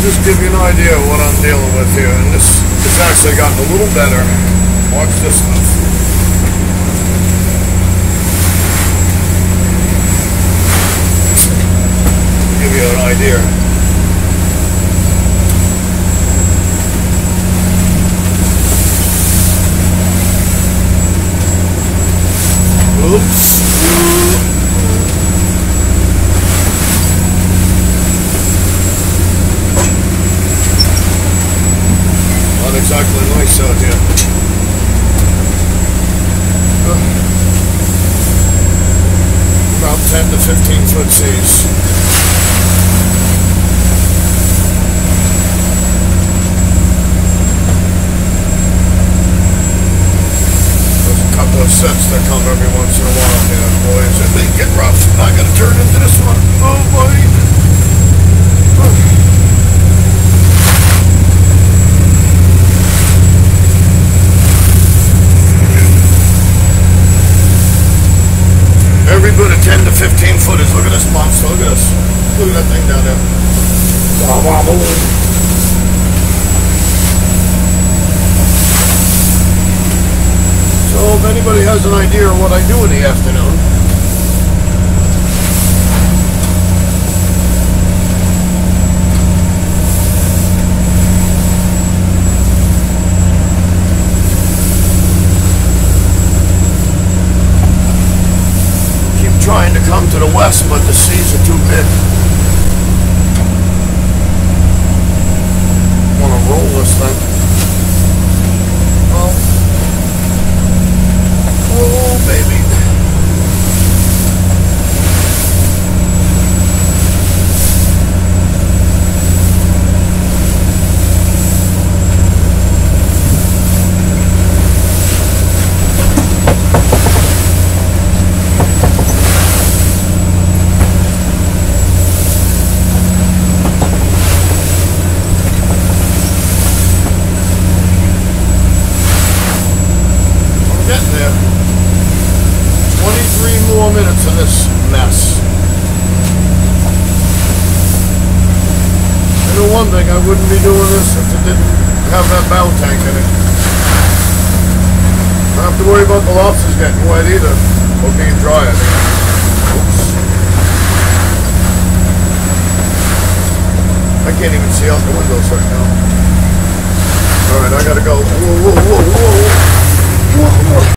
just give you an idea of what I'm dealing with here. And this has actually gotten a little better. Watch this stuff. Give you an idea. Oops. Not exactly nice out here. About 10 to 15 foot seas. There's a couple of sets that come every once in a while here, boys, and they get rough. I gotta turn into this one. Oh, boy. Every bit of 10 to 15 footers. Look at this monster. Look at this. Look at that thing down there. So if anybody has an idea of what I do in the afternoon, trying to come to the west, but the seas are too big. Want to roll this thing. Oh, baby. Minutes of this mess. I know one thing, I wouldn't be doing this if it didn't have that bow tank in it. I don't have to worry about the lobsters getting wet either, or being dry. Oops. I can't even see out the windows right now. Alright, I gotta go. Whoa, whoa, whoa, whoa. Whoa, whoa.